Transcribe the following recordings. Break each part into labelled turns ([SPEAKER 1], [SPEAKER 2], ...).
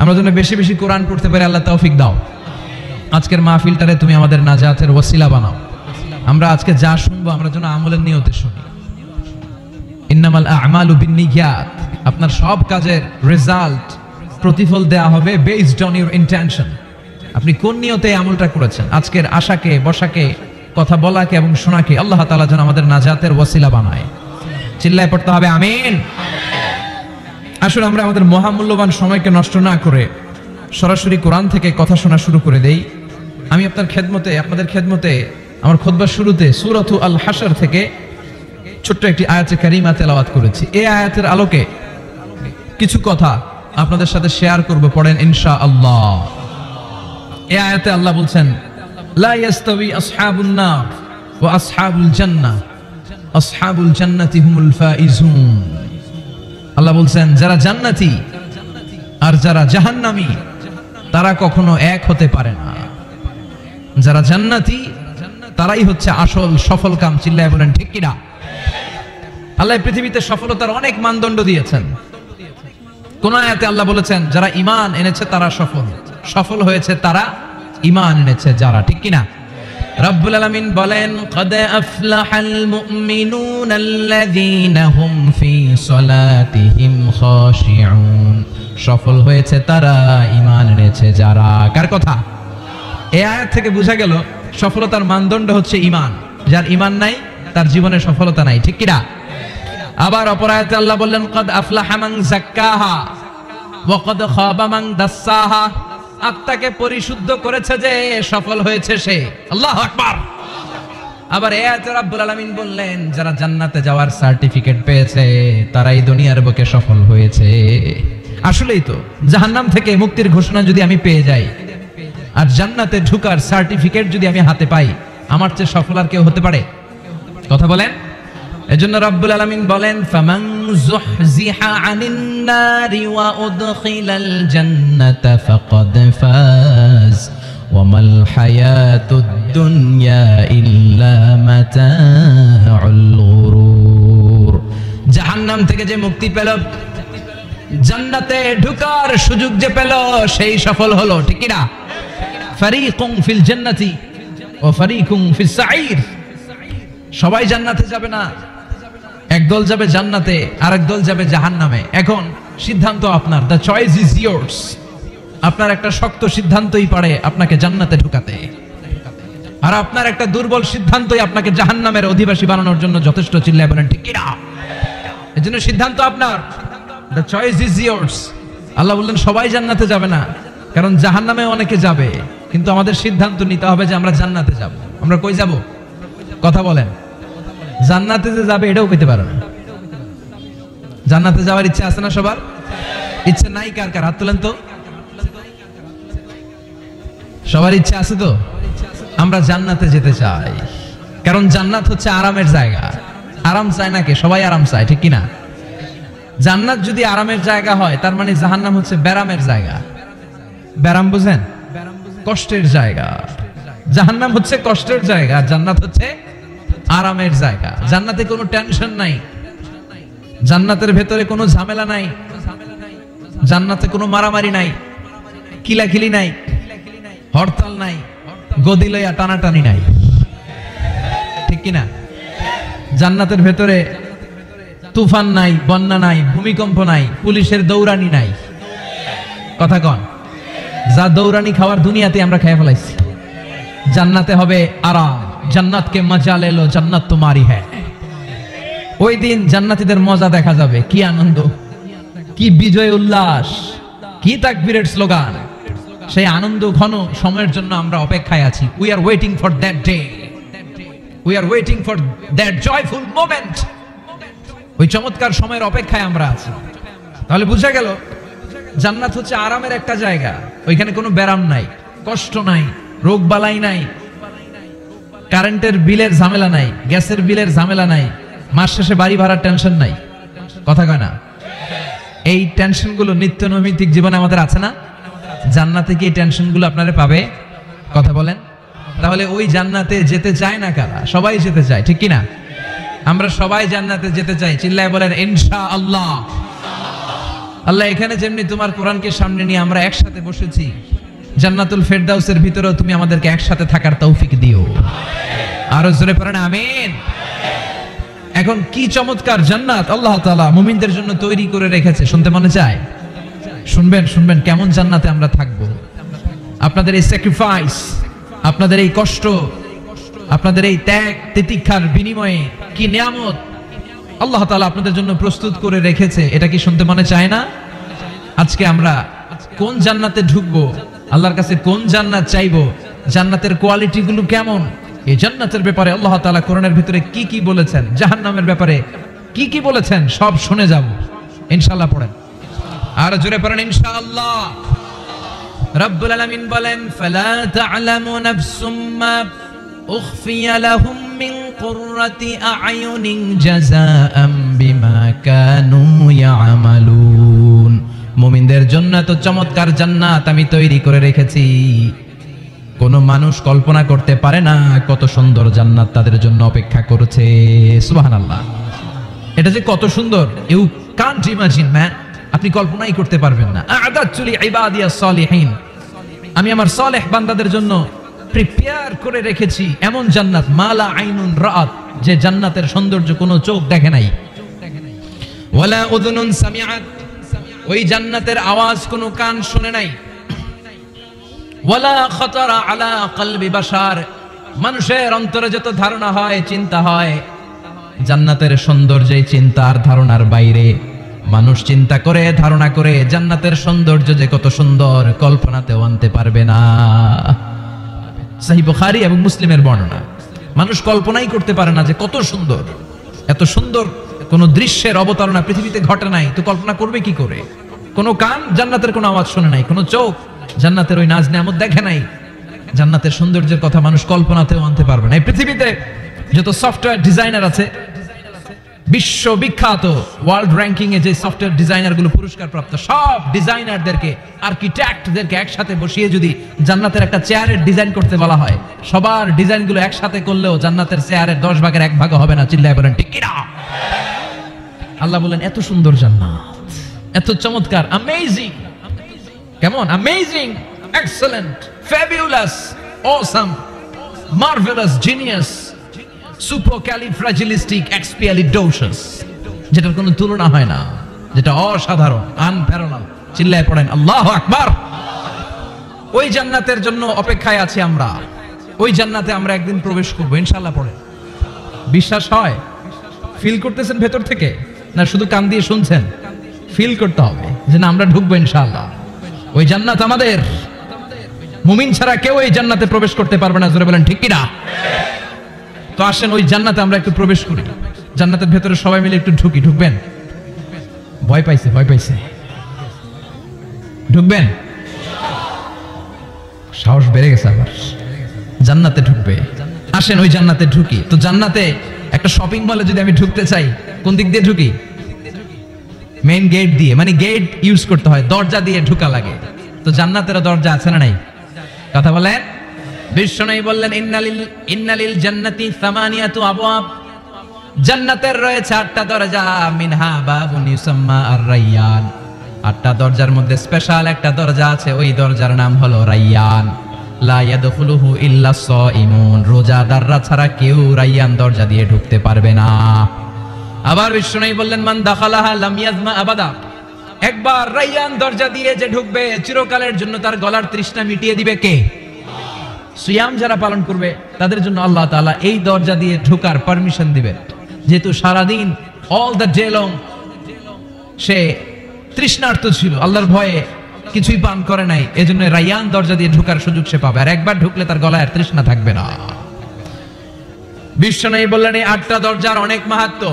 [SPEAKER 1] আমরা যেন বেশি বেশি কোরআন পড়তে পারি, আল্লাহ তৌফিক দাও। আজকের মাহফিলটারে তুমি আমাদের নাজাতের ওসিলা বানাও। আমরা আজকে যা শুনবো আমরা যেন আমলের নিয়তে শুনি। ইন্নামাল আমালু বিন্নিয়াত, আপনার সব কাজের রেজাল্ট প্রতিফল দেয়া হবে বেসড অন ইউর ইন্টেনশন। আপনি কোন নিয়তে আমলটা করেছেন। আজকের আশাকে বসাকে কথা বলাকে এবং শোনাকে আল্লাহ তাআলা যেন আমাদের নাজাতের ওসিলা বানায়। চিল্লায় পড়তে হবে আমিন। আসলে আমরা আমাদের মহামূল্যবান সময়কে নষ্ট না করে সরাসরি কোরআন থেকে কথা শোনা শুরু করে দেই। আমি আপনাদের খেদমতে আমার খুতবার শুরুতে সূরাতু আল হাশর থেকে ছোট্ট একটি আয়াতে কারিমা তেলাওয়াত করেছি। এই আয়াতের আলোকে কিছু কথা আপনাদের সাথে শেয়ার করব, পড়েন ইনশাআল্লাহ। এই আয়াতে আল্লাহ বলছেন, লা ইয়াস্তাবি আসহাবুন নার ওয়া আসহাবুল জান্নাহ, আসহাবুল জান্নাতি হুমুল ফাইজুন। আল্লাহ বলছেন যারা জান্নাতি আর যারা জাহান্নামী তারা কখনো এক হতে পারে না। যারা জান্নাতি তারাই হচ্ছে আসল সফল কাম। চিল্লায় বলেন ঠিক কিনা? আল্লাহ পৃথিবীতে সফলতার অনেক মানদণ্ড দিয়েছেন। কোন আয়াতে আল্লাহ বলেছেন যারা ঈমান এনেছে তারা সফল হয়েছে তারা ঈমান এনেছে যারা, ঠিক কিনা? রব্বুল আলামিন বলেন, ক্বাদ আফলাহাল মুমিনুনাল্লাযীনা হুম ফী সালাতিহিম খাশিউন। সফল হয়েছে তারা, ঈমান এনেছে যারা। কার কথা? এই আয়াত থেকে বোঝা গেল সফলতার মানদণ্ড হচ্ছে ঈমান। যার ঈমান নাই তার জীবনে সফলতা নাই, ঠিক কিনা? আবার অপর আয়াতে আল্লাহ বললেন, ক্বাদ আফলাহা মান যাক্কাহা ওয়া ক্বাদ খাবা মান দাসসাহা। আত্মাকে পরিশুদ্ধ করেছে যে সফল হয়েছে সে। আল্লাহু আকবার। আবার এই আয়াতে রব্বুল আলামিন বললেন যারা জান্নাতে যাওয়ার সার্টিফিকেট পেয়েছে তারাই দুনিয়ার বুকে সফল হয়েছে। আসলেই তো, জাহান্নাম থেকে মুক্তির ঘোষণা যদি আমি পেয়ে যাই আর জান্নাতে ঢোকার সার্টিফিকেট যদি আমি হাতে পাই, আমার চেয়ে সফল আর কেউ হতে পারে? কথা বলেন। এজন্য রব্বুল আলামিন বলেন, ফামান যুহজিহা আনিন নারি ওয়া উদখিলাল জান্নাতা ফাকাদ ফাজ ওয়া মাল হায়াতুদ দুনিয়া ইল্লা মাতাউল গুরুর। জাহান্নাম থেকে যে মুক্তি পেল, জান্নাতে ঢোকার সুযোগ যে পেল, সেই সফল হলো, ঠিক কি না? ফারীকুন ফিল জান্নাতি ওয়া ফারীকুন ফিস সাঈর। সবাই জান্নাতে যাবে না, একদল যাবে জান্নাতে আর একদল যাবে জাহান্নামে। এখন সিদ্ধান্ত আপনার, দ্য চয়েস ইজ ইয়ার্স। আপনার একটা শক্ত সিদ্ধান্তই পারে আপনাকে জান্নাতে ঢুকাতে, আর আপনার একটা দুর্বল সিদ্ধান্তই আপনাকে জাহান্নামের অধিবাসী বানানোর জন্য যথেষ্ট। চিল্লায় বলেন ঠিক কিনা? এজন্য সিদ্ধান্ত আপনার, দ্য চয়েস ইজ ইয়ার্স। আল্লাহ বললেন সবাই জান্নাতে যাবে না, কারণ জাহান্নামে অনেকে যাবে, কিন্তু আমাদের সিদ্ধান্ত নিতে হবে যে আমরা জান্নাতে যাব। আমরা কই যাব? কথা বলেন। জান্নাতে যে যাবে এটাও কইতে পারো না। জান্নাতে যাওয়ার ইচ্ছা আছে না সবার? ইচ্ছা নাই কার কার? হাত তোলেন তো। সবার ইচ্ছা আছে তো? আমরা জান্নাতে যেতে চাই, কারণ জান্নাত হচ্ছে আরামের জায়গা। আরাম চায় না কে? সবাই আরাম চায়, ঠিক কিনা? জান্নাত যদি আরামের জায়গা হয়, তার মানে জাহান্নাম হচ্ছে ব্যারামের জায়গা। ব্যারাম বুঝেন? কষ্টের জায়গা। জাহান্নাম হচ্ছে কষ্টের জায়গা, জান্নাত হচ্ছে আরামের জায়গা। জান্নাতে কোনো টেনশন নাই, জান্নাতের ভেতরে কোনো ঝামেলা নাই, জান্নাতে কোনো মারামারি নাই, কিলাকিলি নাই, হরতাল নাই, গদি লইয়া টানাটানি নাই, ঠিক কিনা? জান্নাতের ভেতরে তুফান নাই, বন্যা নাই, ভূমিকম্প নাই, পুলিশের দৌড়ানি নাই। কথা কন। যা দৌড়ানি খাওয়ার দুনিয়াতে আমরা খেয়ে ফেলাইছি। জান্নাতে হবে আরাম। জান্নাত কে মজা লে লো, জান্নাত তোমারি হ্যায়। ওই দিন জান্নাতীদের মজা দেখা যাবে। কি আনন্দ, কি বিজয় উল্লাস, কি তাকবীরের স্লোগান। সেই আনন্দ ঘন সময়ের জন্য আমরা অপেক্ষায় আছি। We are waiting for that day, we are waiting for that joyful moment. ওই চমৎকার সময়ের অপেক্ষায় আমরা আছি। তাহলে বুঝা গেল জান্নাত হচ্ছে আরামের একটা জায়গা। ওইখানে কোনো ব্যারাম নাই, কষ্ট নাই, রোগ বালাই নাই, কারেন্টের বিলের ঝামেলা নাই, গ্যাসের বিলের ঝামেলা নাই, মাস শেষে বাড়ি ভাড়ার টেনশন নাই। কথা কয় না? এই টেনশনগুলো নিত্য নৈমিত্তিক জীবনে আমাদের আছে না? জান্নাতে কি এই টেনশনগুলো আপনারা পাবে? কথা বলেন। তাহলে ওই জান্নাতে যেতে চায় না কারা? সবাই যেতে চায়, ঠিক কিনা? আমরা সবাই জান্নাতে যেতে চাই। চিল্লায় বলেন ইনশাআল্লাহ। আল্লাহ এখানে যেমনি তোমার কোরআনকে সামনে নিয়ে আমরা একসাথে বসেছি, জান্নাতুল ফেরদাউসের ভিতরেও তুমি আমাদেরকে একসাথে থাকার তৌফিক দিও। আরো জোরে পড়েন আমিন। এখন কি চমৎকার জান্নাত আল্লাহ তাআলা মুমিনদের জন্য তৈরি করে রেখেছে, শুনতে মনে চায়? শুনবেন শুনবেন কেমন জান্নাতে আমরা থাকবো। আপনাদের এই স্যাক্রিফাইস, আপনাদের এই কষ্ট, আপনাদের এই ত্যাগ তিতিক্ষার বিনিময়ে কি নিয়ামত আল্লাহ তাআলা আপনাদের জন্য প্রস্তুত করে রেখেছে, এটা কি শুনতে মনে চায় না? আজকে আমরা কোন জান্নাতে ঢুকবো, আল্লাহর কাছে কোন জান্নাত চাইবো, জান্নাতের কোয়ালিটি গুলো কেমন, এই জান্নাতের ব্যাপারে আল্লাহ তাআলা কোরআনের ভিতরে কি কি বলেছেন, জাহান্নামের ব্যাপারে কি কি বলেছেন, সব শুনে যাব ইনশাআল্লাহ। পড়েন আর জোরে পড়েন ইনশাআল্লাহ। রব্বুল আলামিন বলেন, ফালা তা'লামু নাফসুম মা উখফিয়া লাহুম মিন কুররাতি আ'য়ুনিন জাযাআম বিমা কানু ইয়া'মালুন। মুমিনদের জন্য তো চমৎকার জান্নাত আমি তৈরি করে রেখেছি, কোন মানুষ কল্পনা করতে পারে না কত সুন্দর জান্নাত তাদের জন্য অপেক্ষা করছে। সুবহানাল্লাহ। এটা যে কত সুন্দর, ইউ কান্ট ইমাজিন ম্যান, আপনি কল্পনাই করতে পারবেন না। আ'দাতু লিইবাদিয়াস সালিহিন, আমি আমার সালেহ বান্দাদের জন্য প্রিপেয়ার করে রেখেছি এমন জান্নাত, মালা আইনুন রাআত, যে জান্নাতের সৌন্দর্য কোনো চোখ দেখে নাই, ওয়ালা উযুনুন সামিআত, ওই জান্নাতের আওয়াজ কোনো কান শুনে নাই, ওয়ালা খাতারা আলা কলবি বাশার, মানুষের অন্তরে যত ধারণা হয়, চিন্তা হয়, জান্নাতের সৌন্দর্যের চিন্তার ধারণার বাইরে। মানুষ চিন্তা করে, ধারণা করে জান্নাতের সৌন্দর্য যে কত সুন্দর, কল্পনাতেও আনতে পারবে না। সহিহ বুখারী এবং মুসলিমের বর্ণনা। মানুষ কল্পনাই করতে পারে না যে কত সুন্দর, এত সুন্দর কোন দৃশ্যের অবতারণা পৃথিবীতে ঘটে নাই, তো কল্পনা করবে কি করে? কোনো কান জান্নাতের কোনো আওয়াজ শুনে নাই, কোনো চোখ জান্নাতের ওই নাজ নেয়ামত দেখে নাই, জান্নাতের সৌন্দর্যের কথা মানুষ কল্পনাতেও আনতে পারবে না। এই পৃথিবীতে যত সফটওয়্যার ডিজাইনার আছে, বিশ্ববিখ্যাত ওয়ার্ল্ড র্যাঙ্কিং এ যে সফটওয়্যার ডিজাইনার গুলো পুরস্কার প্রাপ্ত, সব ডিজাইনারদেরকে, আর্কিটেক্টদেরকে একসাথে বসিয়ে যদি জান্নাতের একটা চেয়ারের ডিজাইন করতে বলা হয়, সবার ডিজাইন গুলো একসাথে করলেও জান্নাতের চেয়ারের 10 ভাগের 1 ভাগ হবে না। চিল্লায় বলেন ঠিক কিনা? আল্লাহ বলেন এত সুন্দর জান্নাত, এত চমৎকার, অ্যামেজিং। কেমন? Amazing, excellent, fabulous, awesome, marvellous, genius, supercalifragilisticexpialidocious, যেটার কোনো তুলনা হয় না, যেটা অসাধারণ, আনপ্যারালাল। চিল্লায় পড়েন আল্লাহু আকবার। ওই জান্নাতের জন্য অপেক্ষায় আছি আমরা, ওই জান্নাতে আমরা একদিন প্রবেশ করব ইনশাআল্লাহ। পড়েন। বিশ্বাস হয়? ফিল করতেছেন ভেতর থেকে, না শুধু কান দিয়ে শুনছেন? ফিল করতে হবে যে না, আমরা ঢুকবো ইনশাআল্লাহ। ওই জান্নাত আমাদের, মুমিন ছাড়া কেউ এই জান্নাতে প্রবেশ করতে পারবে না। জোরে বলেন ঠিক কিনা? তো আসেন ওই জান্নাতে আমরা একটু প্রবেশ করি, জান্নাতের ভেতরে সবাই মিলে একটু ঢুকি। ঢুকবেন? ভয় পাইছে, ভয় পাইছে। ঢুকবেন? সাহস বেড়ে গেছে আবার, জান্নাতে ঢুকবে। আসেন ওই জান্নাতে ঢুকি। তো জান্নাতে একটা শপিং মলে যদি আমি ঢুকতে চাই, কোন দিক দিয়ে ঢুকি? মেইন গেট দিয়ে, মানে গেট ইউজ করতে হয়, দরজা দিয়ে ঢুকা লাগে। তো জান্নাতের দরজা আছে না নাই? কথা বলেন। বিশ্বনবী বললেন, ইন্নালিল জান্নাতি সামানিয়াতু আবওয়াব, জান্নাতের রয়েছে 8টা দরজা, মিনহা বাবুন ইউসাম্মা আর-রায়্যান, 8টা দরজার মধ্যে স্পেশাল একটা দরজা আছে, ওই দরজার নাম হলো রায়্যান। লা ইয়াদখুলুহু ইল্লা সাইমুন, রোজাদাররা ছাড়া কেউ রায়্যান দরজা দিয়ে ঢুকতে পারবে না। আবার বিশ্বনবী বললেন, মান দাখালাহা লাম ইয়াজমা আবাদা, একবার রায়্যান দরজা দিয়ে যে ঢুকবে, চিরকালের জন্য তার গলার তৃষ্ণা মিটিয়ে দিবে কে? সিয়াম যারা পালন করবে তাদের জন্য আল্লাহ তাআলা এই দরজা দিয়ে ঢোকার পারমিশন দিবেন। যেহেতু সারাদিন অল দ্য ডে লং সে তৃষ্ণার্ত ছিল, আল্লাহর ভয়ে কিছুই পান করে নাই, এজন্য রায়্যান দরজা দিয়ে ঢোকার সুযোগ সে পাবে, আর একবার ঢুকলে তার গলায় আর তৃষ্ণা থাকবে না। বিশ্বনবী বললেন এই 8টা দরজার অনেক মাহাত্ম্য।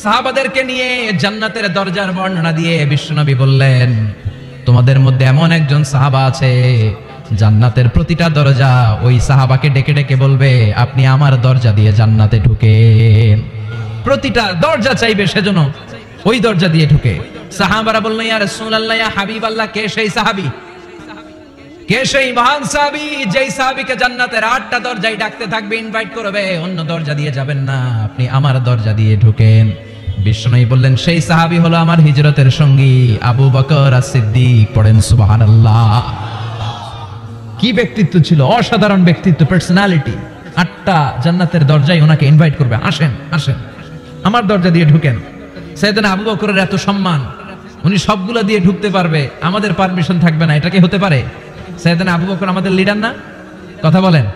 [SPEAKER 1] সাহাবাদেরকে নিয়ে জান্নাতের দরজার বর্ণনা দিয়ে বিশ্বনবী বললেন, তোমাদের মধ্যে এমন একজন সাহাবা আছে, জান্নাতের প্রতিটা দরজা ওই সাহাবাকে ডেকে ডেকে বলবে, আপনি আমার দরজা দিয়ে জান্নাতে ঢুকেন। প্রতিটা দরজা চাইবে সেজন্য ওই দরজা দিয়ে ঢুকে। সাহাবারা বললেন, ইয়া রাসূলুল্লাহ, ইয়া হাবিবাল্লাহ, কে সেই সাহাবী? কে সেই মহান সাহাবী যেই সাহাবীকে জান্নাতের 8টা দরজায় ডাকতে থাকবে, ইনভাইট করবে, অন্য দরজা দিয়ে যাবেন না, আপনি আমার দরজা দিয়ে ঢুকেন। বিশ্বনবী বললেন সেই সাহাবী হলো আমার হিজরতের সঙ্গী আবু বকর as-সিদ্দিক। পড়েন সুবহানাল্লাহ। কি ব্যক্তিত্ব ছিল, অসাধারণ ব্যক্তিত্ব, পার্সোনালিটি। 8টা জান্নাতের দরজায় ওনাকে ইনভাইট করবে, আসেন আসেন আমার দরজা দিয়ে ঢুকেন। সাইয়েদনা আবু বকরের এত সম্মান, উনি সবগুলা দিয়ে ঢুকতে পারবে, আমাদের পারমিশন থাকবে না, এটা কি হতে পারে? সাইয়েদনা আবু বকর আমাদের লিডার না? কথা বলেন,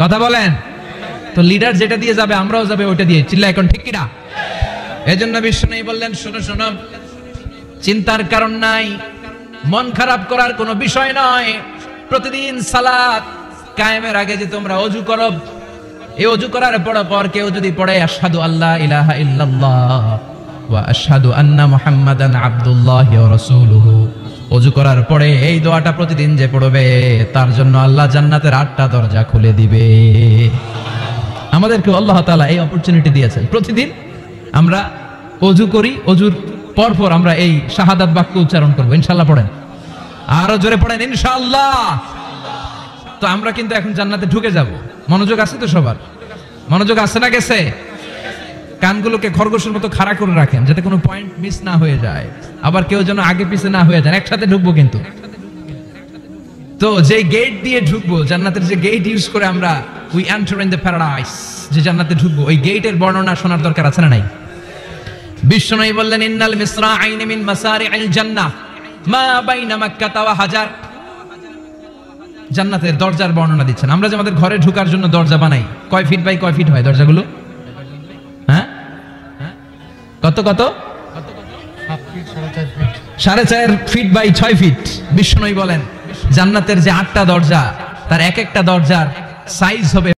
[SPEAKER 1] কথা বলেন। তো লিডার যেটা দিয়ে যাবে আমরাও যাবে ওইটা দিয়ে, চিল্লা এখন ঠিক কিনা? এজন্য বিশ্বনবী বললেন শোনো শোনো, চিন্তার কারণ নাই, মন খারাপ করার কোনো বিষয় নয়। প্রতিদিন সালাত কায়েমের আগে যে তোমরা ওযু করো, এই ওযু করার পর কেউ যদি পড়ে আশহাদু আল্লা ইলাহা ইল্লাল্লাহ ওয়া আশহাদু আন্না মুহাম্মাদান আবদুল্লাহি ওয়া রাসূলুহু, ওযু করার পরে এই দোয়াটা প্রতিদিন যে পড়বে তার জন্য আল্লাহ জান্নাতের 8টা দরজা খুলে দিবে। আমাদেরকে আল্লাহ তাআলা এই অপরচুনিটি দিয়েছেন, প্রতিদিন আমরা ওযু করি, ওযুর পর আমরা এই শাহাদাত বাক্য উচ্চারণ করব। ইনশাআল্লাহ পড়েন, আরো জোরে পড়েন ইনশাআল্লাহ। তো আমরা কিন্তু এখন জান্নাতে ঢুকে যাব। মনোযোগ আছে তো সবার? মনোযোগ আছে না গেছে? কানগুলোকে খরগোশের মতো খাড়া করে রাখেন যাতে কোনো পয়েন্ট মিস না হয়ে যায়, আবার কেউ যেন আগে পিছে না হয়ে যায়। একসাথে ঢুকবো কিন্তু। তো যে গেট দিয়ে ঢুকবো, জান্নাতের যে গেট ইউজ করে আমরা we enter in the paradise, যে জান্নাতে ঢুকবো, ওই গেটের বর্ণনা শোনার দরকার আছে না নাই? বিশ্বনবী বললেন ইন্নাল মিসরাআইন মিন মাসারি'আল জান্নাহ মা বাইনা মাক্কাহ ওয়া হাজার। জান্নাতের দরজার বর্ণনা দিচ্ছেন। আমরা যে আমাদের ঘরে ঢোকার জন্য দরজা বানাই, কয় ফিট বাই কয় ফিট হয় দরজাগুলো? হ্যাঁ, কত কত? 4.5 ফিট বাই 6 ফিট। বিশ্বনবী বলেন জান্নাতের যে 8টা দরজা, তার এক একটা দরজার সাইজ হবে